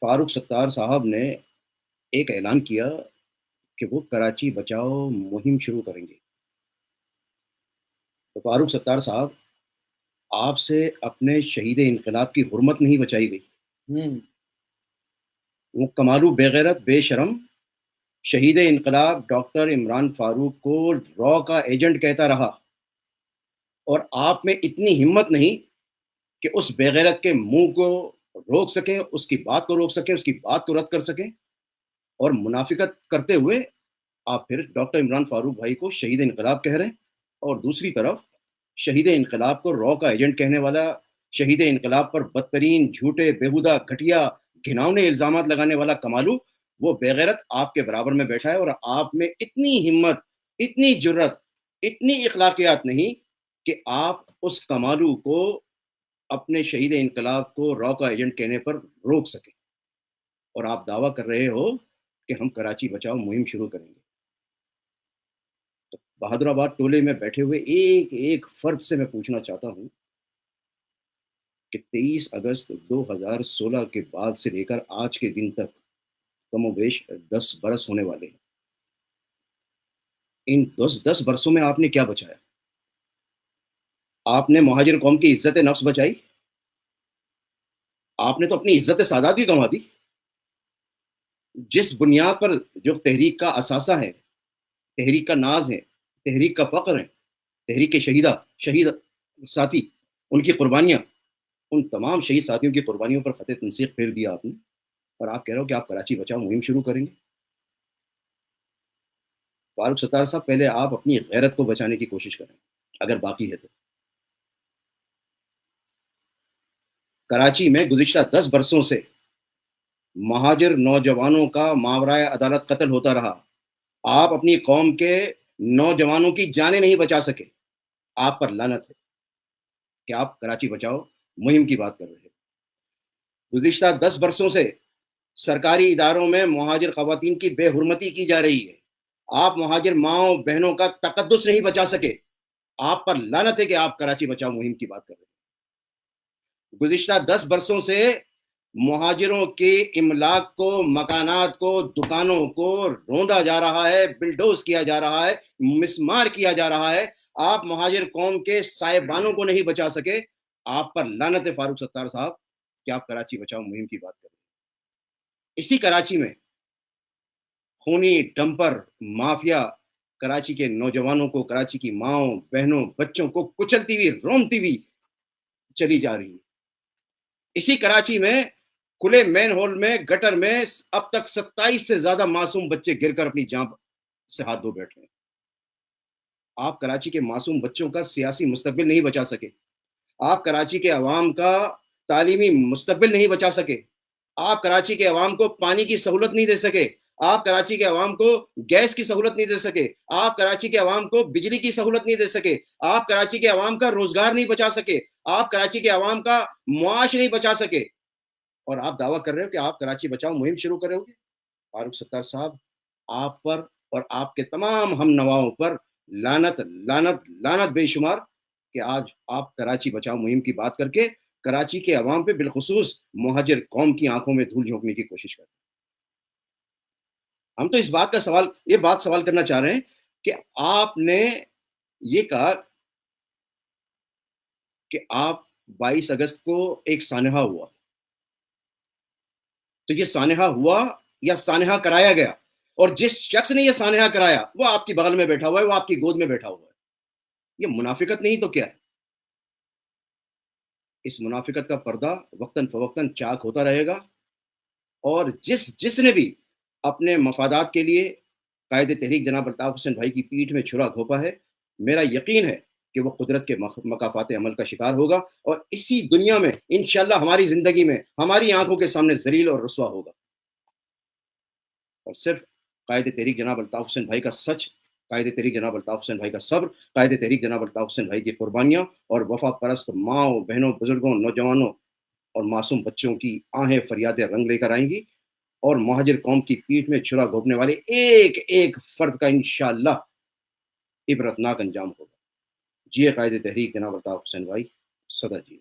فاروق ستار صاحب نے ایک اعلان کیا کہ وہ کراچی بچاؤ مہم شروع کریں گے۔ تو فاروق ستار صاحب، آپ سے اپنے شہید انقلاب کی حرمت نہیں بچائی گئی۔ ہوں وہ کمالو بے غیرت بے شرم شہید انقلاب ڈاکٹر عمران فاروق کو را کا ایجنٹ کہتا رہا، اور آپ میں اتنی ہمت نہیں کہ اس بے غیرت کے منہ کو روک سکیں، اس کی بات کو روک سکیں، اس کی بات کو رد کر سکیں، اور منافقت کرتے ہوئے آپ پھر ڈاکٹر عمران فاروق بھائی کو شہید انقلاب کہہ رہے ہیں، اور دوسری طرف شہید انقلاب کو را کا ایجنٹ کہنے والا، شہید انقلاب پر بدترین جھوٹے بیہودہ گھٹیا گھناؤنے الزامات لگانے والا کمالو، وہ بے غیرت آپ کے برابر میں بیٹھا ہے، اور آپ میں اتنی ہمت، اتنی جرت، اتنی اخلاقیات نہیں کہ آپ اس کمالو کو اپنے شہید انقلاب کو را کا ایجنٹ کہنے پر روک سکیں، اور آپ دعویٰ کر رہے ہو کہ ہم کراچی بچاؤ مہم شروع کریں گے۔ تو بہادر آباد ٹولے میں بیٹھے ہوئے ایک ایک فرد سے میں پوچھنا چاہتا ہوں کہ 23 اگست 2016 کے بعد سے لے کر آج کے دن تک کم و بیش 10 برس ہونے والے ہیں۔ ان 10 برسوں میں آپ نے کیا بچایا؟ آپ نے مہاجر قوم کی عزت نفس بچائی؟ آپ نے تو اپنی عزت سادات بھی گنوا دی۔ جس بنیاد پر جو تحریک کا اثاثہ ہے، تحریک کا ناز ہے، تحریک کا فخر ہے، تحریک کے شہید ساتھی، ان کی قربانیاں، ان تمام شہید ساتھیوں کی قربانیوں پر خط تنسیق پھیر دیا آپ نے، اور آپ کہہ رہے ہو کہ آپ کراچی بچاؤ مہم شروع کریں گے۔ فاروق ستار صاحب، پہلے آپ اپنی غیرت کو بچانے کی کوشش کریں، اگر باقی ہے تو۔ کراچی میں گزشتہ 10 برسوں سے مہاجر نوجوانوں کا ماورائے عدالت قتل ہوتا رہا۔ آپ اپنی قوم کے نوجوانوں کی جانیں نہیں بچا سکے۔ آپ پر لعنت ہے کہ آپ کراچی بچاؤ مہم کی بات کر رہے ہیں۔ گزشتہ 10 برسوں سے سرکاری اداروں میں مہاجر خواتین کی بے حرمتی کی جا رہی ہے۔ آپ مہاجر ماؤں بہنوں کا تقدس نہیں بچا سکے۔ آپ پر لعنت ہے کہ آپ کراچی بچاؤ مہم کی بات کر رہے ہیں۔ گزشتہ 10 برسوں سے مہاجروں کے املاک کو، مکانات کو، دکانوں کو روندا جا رہا ہے، بلڈوز کیا جا رہا ہے، مسمار کیا جا رہا ہے۔ آپ مہاجر قوم کے صاحبانوں کو نہیں بچا سکے۔ آپ پر لعنت ہے فاروق ستار صاحب کہ آپ کراچی بچاؤ مہم کی بات کر رہے ہیں۔ اسی کراچی میں خونی ڈمپر مافیا کراچی کے نوجوانوں کو، کراچی کی ماؤں بہنوں بچوں کو کچلتی ہوئی، رومتی ہوئی چلی جا رہی ہے۔ اسی کراچی میں کھلے مین ہول میں، گٹر میں اب تک 27 سے زیادہ معصوم بچے گر کر اپنی جان سے ہاتھ دھو بیٹھ رہے ہیں۔ آپ کراچی کے معصوم بچوں کا سیاسی مستقبل نہیں بچا سکے۔ آپ کراچی کے عوام کا تعلیمی مستقبل نہیں بچا سکے۔ آپ کراچی کے عوام کو پانی کی سہولت نہیں دے سکے۔ آپ کراچی کے عوام کو گیس کی سہولت نہیں دے سکے۔ آپ کراچی کے عوام کو بجلی کی سہولت نہیں دے سکے۔ آپ کراچی کے عوام کا روزگار نہیں بچا سکے۔ آپ کراچی کے عوام کا معاش نہیں بچا سکے، اور آپ دعویٰ کر رہے ہو کہ آپ کراچی بچاؤ مہم شروع کرو گے۔ فاروق ستار صاحب، آپ پر اور آپ کے تمام ہم نواؤں پر لعنت، لعنت، لعنت بے شمار کہ آج آپ کراچی بچاؤ مہم کی بات کر کے کراچی کے عوام پہ، بالخصوص مہاجر قوم کی آنکھوں میں دھول جھونکنے کی کوشش کرتے ہیں۔ ہم تو اس بات کا سوال، یہ بات سوال کرنا چاہ رہے ہیں کہ آپ نے یہ کہا کہ آپ 22 اگست کو ایک سانحہ ہوا، تو یہ سانحہ ہوا یا سانحہ کرایا گیا؟ اور جس شخص نے یہ سانحہ کرایا وہ آپ کی بغل میں بیٹھا ہوا ہے، وہ آپ کی گود میں بیٹھا ہوا ہے۔ یہ منافقت نہیں تو کیا ہے؟ اس منافقت کا پردہ وقتاً فوقتاً چاک ہوتا رہے گا، اور جس نے بھی اپنے مفادات کے لیے قائد تحریک جناب الطاف حسین بھائی کی پیٹھ میں چھرا گھونپا ہے، میرا یقین ہے کہ وہ قدرت کے مکافات عمل کا شکار ہوگا، اور اسی دنیا میں انشاءاللہ ہماری زندگی میں ہماری آنکھوں کے سامنے ذلیل اور رسوا ہوگا۔ اور صرف قائد تحریک جناب الطاف حسین بھائی کا سچ، قائد تحریک جناب الطاف حسین بھائی کا صبر، قائد تحریک جناب الطاف حسین بھائی کی قربانیاں، اور وفا پرست ماؤں بہنوں بزرگوں نوجوانوں اور معصوم بچوں کی آہیں فریادیں رنگ لے کر آئیں گی، اور مہاجر قوم کی پیٹھ میں چھرا گھونپنے والے ایک ایک فرد کا انشاءاللہ عبرتناک انجام ہوگا۔ جیے قائد تحریک جناب الطاف حسین بھائی، سدا جیے۔